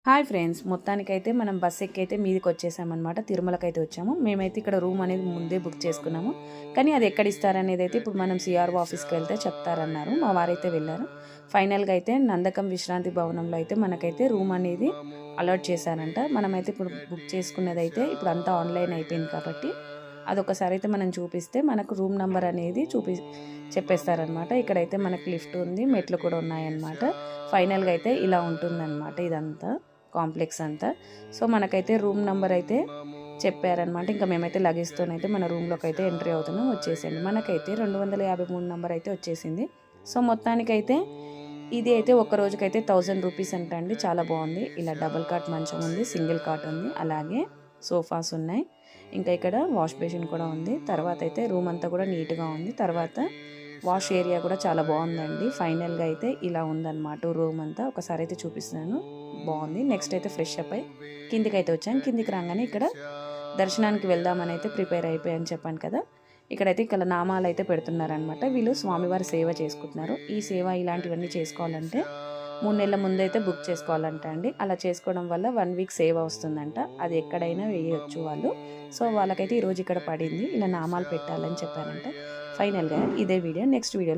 Hi friends, మొత్తానికైతే మనం bus ఎక్కైతే మీదకి వచ్చేసామన్నమాట. తిరుమలకైతే వచ్చాము. మేమైతే ఇక్కడ రూమ్ అనేది ముందే బుక్ చేసుకున్నాము. కానీ అది ఎక్కడ ఇస్తారనేది అయితే ఇప్పుడు మనం సిఆర్ఓ ఆఫీస్కి వెళ్తే చెప్తారన్నారు. మా వారైతే వెళ్ళారు. ఫైనల్గా అయితే నందకం విశ్రాంతి భవనంలో అయితే మనకైతే రూమ్ అనేది అలాట్ చేశారంట. మనమైతే ఇప్పుడు బుక్ చేసుకున్నది అయితే ఇప్పుడు అంతా ఆన్లైన్ అయిపోయింది కాబట్టి అదొకసారి అయితే మనం చూపిస్తే మనకు రూమ్ నెంబర్ అనేది చెప్పేస్తారనమాట. ఇక్కడైతే మనకు లిఫ్ట్ ఉంది, మెట్లు కూడా ఉన్నాయన్నమాట. ఫైనల్గా అయితే ఇలా ఉంటుందన్నమాట ఇదంతా కాంప్లెక్స్ అంతా. సో మనకైతే రూమ్ నెంబర్ అయితే చెప్పారనమాట. ఇంకా మేమైతే లగేజ్తోనైతే మన రూమ్లోకి అయితే ఎంట్రీ అవుతున్నాం. వచ్చేసింది మనకైతే 253 నెంబర్ అయితే వచ్చేసింది. సో మొత్తానికైతే ఇది అయితే ఒక రోజుకైతే 1000 రూపీస్ అంట అండి. చాలా బాగుంది. ఇలా డబుల్ కాట్ మంచం ఉంది, సింగిల్ కాట్ ఉంది, అలాగే సోఫాస్ ఉన్నాయి. ఇంకా ఇక్కడ వాష్ బేసిన్ కూడా ఉంది. తర్వాత అయితే రూమ్ అంతా కూడా నీట్గా ఉంది. తర్వాత వాష్ ఏరియా కూడా చాలా బాగుందండి. ఫైనల్గా అయితే ఇలా ఉందన్నమాట రూమ్ అంతా. ఒకసారి అయితే చూపిస్తున్నాను, బాగుంది. నెక్స్ట్ అయితే ఫ్రెష్ అప్ అయి కిందికి అయితే వచ్చాను. కిందికి రాగానే ఇక్కడ దర్శనానికి వెళ్దామని అయితే ప్రిపేర్ అయిపోయాను చెప్పాను కదా. ఇక్కడైతే ఇక్కడ నామాలు అయితే పెడుతున్నారనమాట. వీళ్ళు స్వామివారి సేవ చేసుకుంటున్నారు. ఈ సేవ ఇలాంటివన్నీ చేసుకోవాలంటే 3 నెలల ముందు అయితే బుక్ చేసుకోవాలంట అండి. అలా చేసుకోవడం వల్ల 1 వీక్ సేవ వస్తుందంట. అది ఎక్కడైనా వేయవచ్చు వాళ్ళు. సో వాళ్ళకైతే ఈరోజు ఇక్కడ పడింది. ఇలా నామాలు పెట్టాలని చెప్పారంట. ఫైనల్గా ఇదే వీడియో. నెక్స్ట్ వీడియోలో